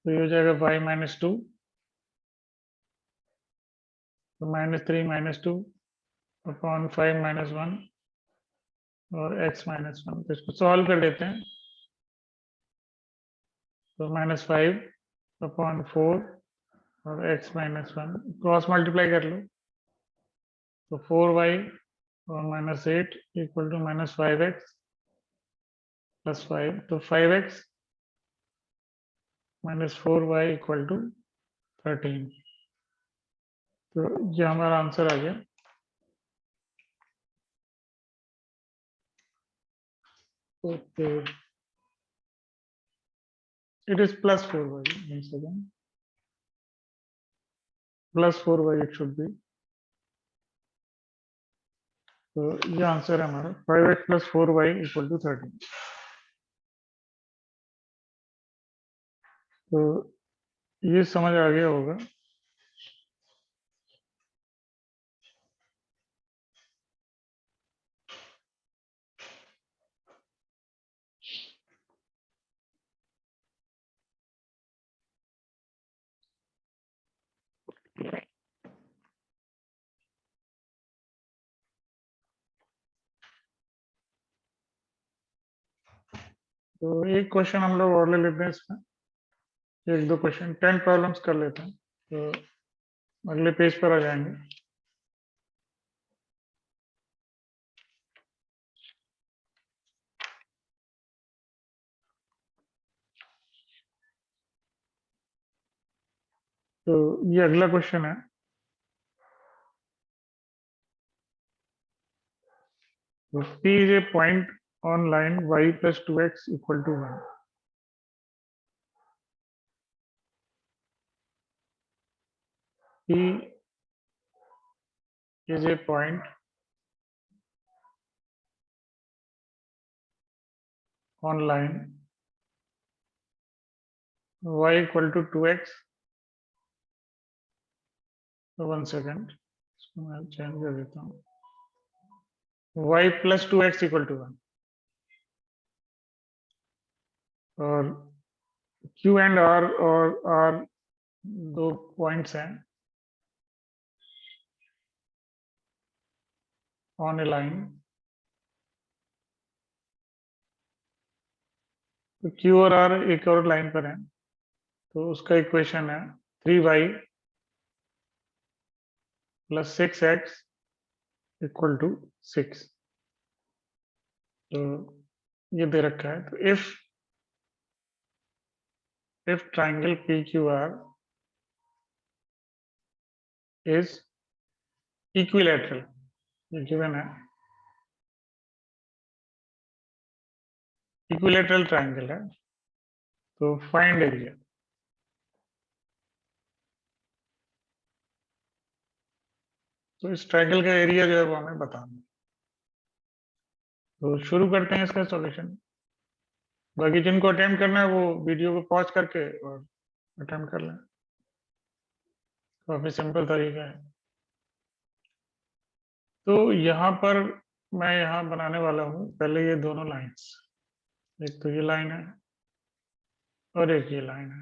तो ये हो जाएगा y-2 तो -3 -2 अपॉन 5 -1 और x-1। तो इसको सॉल्व कर देते हैं। तो -5 अपॉन 4 और x-1 क्रॉस मल्टीप्लाई कर लो। तो 4y और -8 इक्वल टू -5x प्लस 5। तो 5x -4y इक्वल टू 13। तो ये हमारा आंसर आ गया। Okay, it is +4y। once again +4y it should be। तो ये आंसर है हमारा 5x + 4y इक्वल टू 13। तो ये समझ आ गया होगा। तो एक क्वेश्चन हम लोग और ले लेते हैं इसमें। एक दो क्वेश्चन 10 प्रॉब्लम्स कर लेते हैं तो अगले पेज पर आ जाएंगे। तो ये अगला क्वेश्चन है। तो P is a point on line y plus 2x equal to 1। P is a point on line y equal to 2x। तो 1 सेकेंड, इसको मैं चेंज कर देता हूँ। y plus 2x equal to 1। और Q एंड R और R दो points हैं ऑन ए लाइन। तो Q और R एक और लाइन पर है, तो उसका इक्वेशन है 3y plus 6x equal to 6। तो ये दे रखा है। तो if triangle PQR is equilateral, ये गिवन है, इक्विलेटरल ट्राइंगल है, तो फाइंड एरिया। तो इस ट्राइंगल का एरिया जो है वो हमें बताना है। तो शुरू करते हैं इसका सॉल्यूशन। बाकी जिनको अटेम्प्ट करना है वो वीडियो को पॉज करके और अटेम्प्ट कर लें, काफी सिंपल तरीका है। तो यहाँ पर मैं यहाँ बनाने वाला हूँ पहले ये दोनों लाइंस, एक तो ये लाइन है और एक ये लाइन है।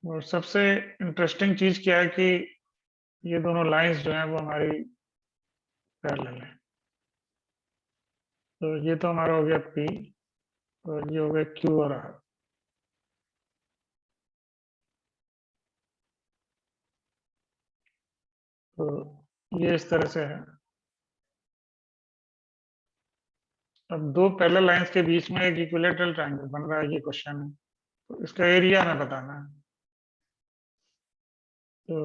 और सबसे इंटरेस्टिंग चीज क्या है कि ये दोनों लाइंस जो हैं वो हमारी पैरेलल है। तो ये तो हमारा हो गया P और ये हो गया Q और R। तो ये इस तरह से है। अब दो पैरेलल लाइंस के बीच में एक इक्विलेटरल ट्रायंगल बन रहा है, ये क्वेश्चन है। तो इसका एरिया हमें बताना है। तो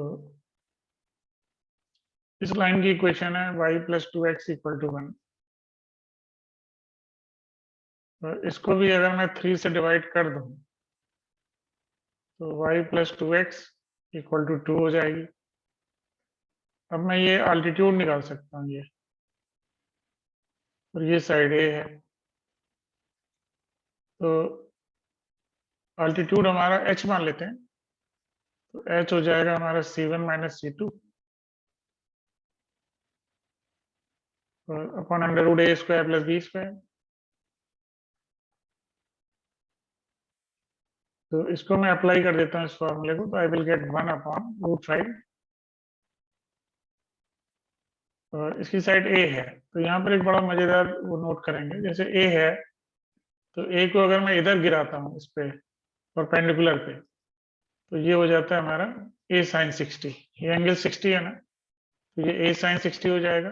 इस लाइन की इक्वेशन है y + 2x = 1। और इसको भी अगर मैं 3 से डिवाइड कर दूं तो y + 2x = 2 हो जाएगी। अब मैं ये अल्टीट्यूड निकाल सकता हूँ ये, और ये साइड A है। तो अल्टीट्यूड हमारा h मान लेते हैं। तो h हो जाएगा हमारा C1 - C2 और अपॉन √a² + b²। तो इसको मैं अप्लाई कर देता हूँ इस फॉर्मूले को, तो आई विल गेट 1/√5। और इसकी साइड A है। तो यहाँ पर एक बड़ा मजेदार वो नोट करेंगे, जैसे A है तो A को अगर मैं इधर गिराता हूँ इस पे परपेंडिकुलर पे, तो ये हो जाता है हमारा A sin 60। ये एंगल 60 है ना, तो ये A sin 60 हो जाएगा।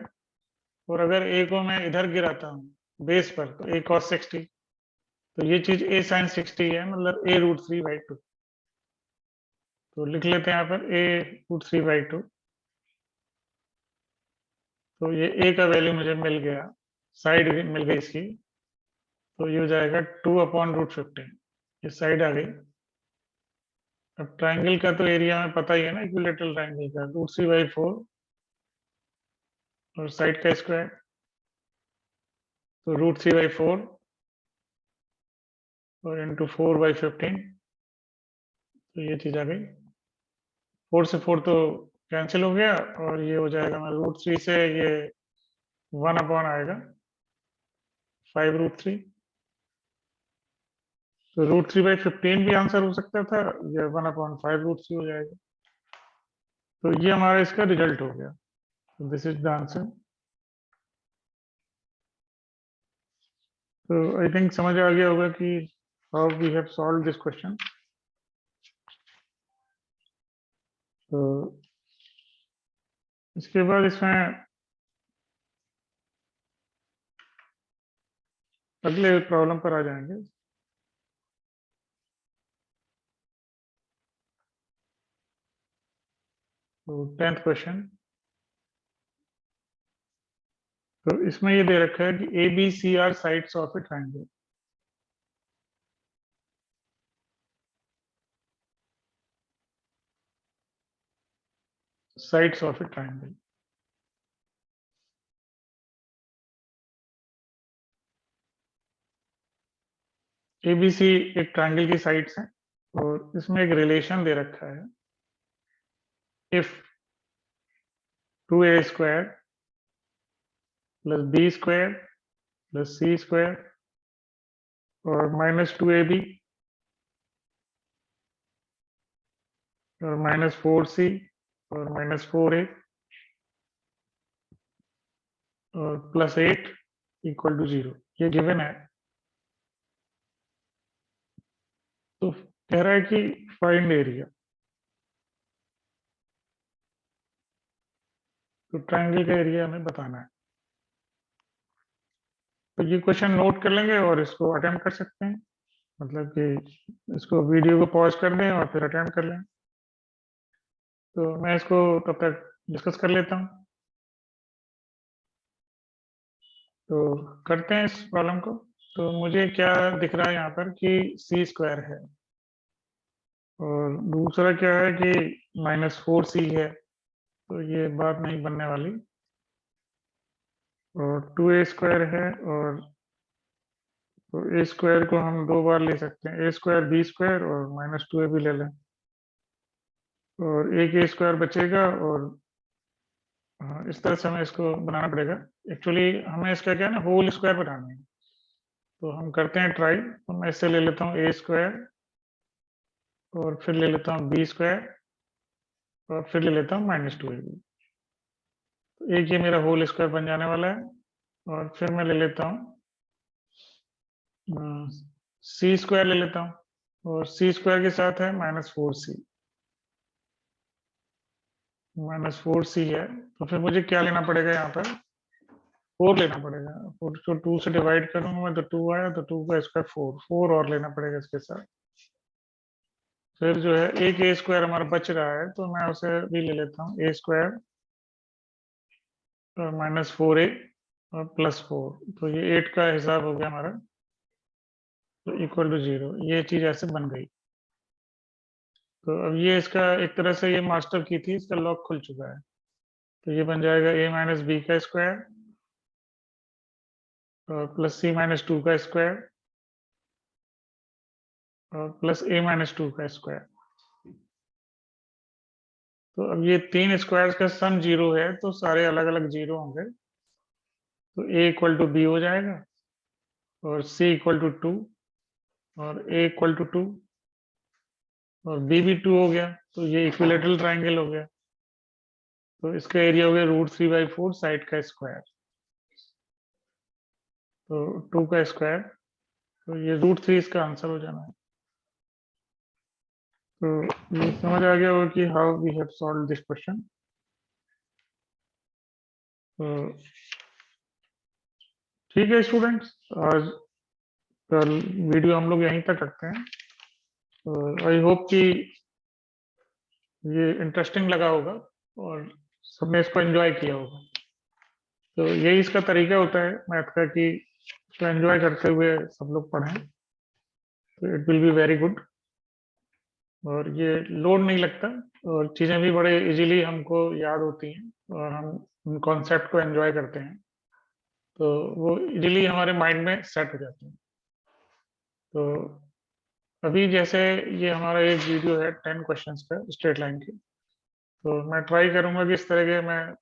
और अगर A को मैं इधर गिराता हूँ बेस पर, तो A cos 60। तो ये चीज A sin 60 है, मतलब A√3/2। तो लिख लेते हैं यहाँ पर A√3/2। तो ये A का वैल्यू मुझे मिल गया, साइड मिल गई इसकी। तो ये हो जाएगा 2/√15। ये साइड आ गई। अब ट्राइंगल का तो एरिया में पता ही है ना, इक्विलेटरल ट्राइंगल का √3/4 और साइड का स्क्वायर, तो √3/4 और इंटू 4/15। तो ये चीज आ गई। 4 से 4 तो कैंसिल हो गया और ये हो जाएगा हमारा √3 से ये 1 आएगा 5√3। तो √3/15 भी आंसर हो सकता था, या 1/5√3 हो जाएगा। तो ये हमारा इसका रिजल्ट हो गया। तो दिस इज द आंसर। तो आई थिंक समझ आ गया होगा कि how we have solve this question. तो इसके बाद इसमें अगले प्रॉब्लम पर आ जाएंगे। तो 10th क्वेश्चन। तो इसमें ये दे रखा है कि ABC are sides of a triangle. Sides of a triangle. ABC एक ट्रायंगल की साइड्स हैं और इसमें एक रिलेशन दे रखा है, इफ 2a² + b² + c² और -2ab और -4c और -4a और +8 = 0, ये गिवन है। तो कह रहा है कि फाइंड एरिया। तो ट्रायंगल का एरिया हमें बताना है। तो ये क्वेश्चन नोट कर लेंगे और इसको अटेम्प्ट कर सकते हैं, मतलब कि इसको वीडियो को पॉज कर दें और फिर अटेम्प्ट कर लें। तो मैं इसको तब तक डिस्कस कर लेता हूँ। तो करते हैं इस प्रॉब्लम को। तो मुझे क्या दिख रहा है यहाँ पर कि c² है और दूसरा क्या है कि -4c है। तो ये बात नहीं बनने वाली। और 2a² है, और तो a² को हम 2 बार ले सकते हैं, a² b² और -2a भी ले लें, और एक a² बचेगा। और हाँ, इस तरह से हमें इसको बनाना पड़ेगा। एक्चुअली हमें इसका क्या है ना, होल स्क्वायर बनाना है। तो हम करते हैं ट्राई। तो मैं इससे ले लेता हूँ a² और फिर ले लेता हूँ b² और फिर ले लेता हूँ -2a। तो एक ये मेरा होल स्क्वायर बन जाने वाला है। और फिर मैं ले लेता हूँ c² ले लेता हूँ, और c² के साथ है -4c। -4c है, तो फिर मुझे क्या लेना पड़ेगा यहाँ पर, 4 लेना पड़ेगा। 4 को 2 से डिवाइड करूंगा मैं तो 2 आया, तो 2 का स्क्वायर 4 और लेना पड़ेगा इसके साथ। फिर जो है एक a² हमारा बच रहा है, तो मैं उसे भी ले लेता हूँ, a² और -4a और +4। तो ये 8 का हिसाब हो गया हमारा, तो इक्वल टू 0। ये चीज ऐसे बन गई। तो अब ये इसका एक तरह से ये मास्टर की थी, इसका लॉक खुल चुका है। तो ये बन जाएगा a - b का स्क्वायर और +c - 2 का स्क्वायर और +a - 2 का स्क्वायर। तो अब ये 3 स्क्वायर्स का सम 0 है, तो सारे अलग अलग 0 होंगे। तो a = b हो जाएगा, और c = 2 और a = 2 और b भी 2 हो गया। तो ये इक्विलेटरल ट्राइंगल हो गया। तो इसका एरिया हो गया √3/4 साइड का स्क्वायर। तो 2 का स्क्वायर, तो ये √3 इसका आंसर हो जाना है। तो ये समझ आ गया होगा कि how we have solve this question. तो ठीक है स्टूडेंट्स, आज कल वीडियो हम लोग यहीं तक रखते हैं। तो आई होप कि ये इंटरेस्टिंग लगा होगा और सबने इसको एंजॉय किया होगा। तो यही इसका तरीका होता है मैथ का, कि इसको एंजॉय करते हुए सब लोग पढ़ें, तो it will be very good. और ये लोड नहीं लगता, और चीज़ें भी बड़े इजीली हमको याद होती हैं, और हम उन कॉन्सेप्ट को एंजॉय करते हैं, तो वो इजीली हमारे माइंड में सेट हो जाते हैं। तो अभी जैसे ये हमारा एक वीडियो है 10 क्वेश्चंस का स्ट्रेट लाइन की, तो मैं ट्राई करूंगा कि इस तरह के मैं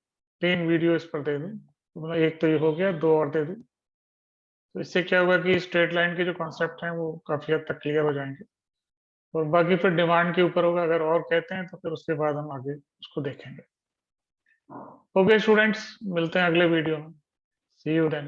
3 वीडियो इस पर दे दूं। तो मतलब एक तो ये हो गया, 2 और दे दूं। तो इससे क्या होगा कि स्ट्रेट लाइन के जो कॉन्सेप्ट हैं वो काफी हद तक क्लियर हो जाएंगे। और बाकी फिर डिमांड के ऊपर होगा, अगर और कहते हैं तो फिर उसके बाद हम आगे उसको देखेंगे। ओके स्टूडेंट्स, मिलते हैं अगले वीडियो में। सी यू देन।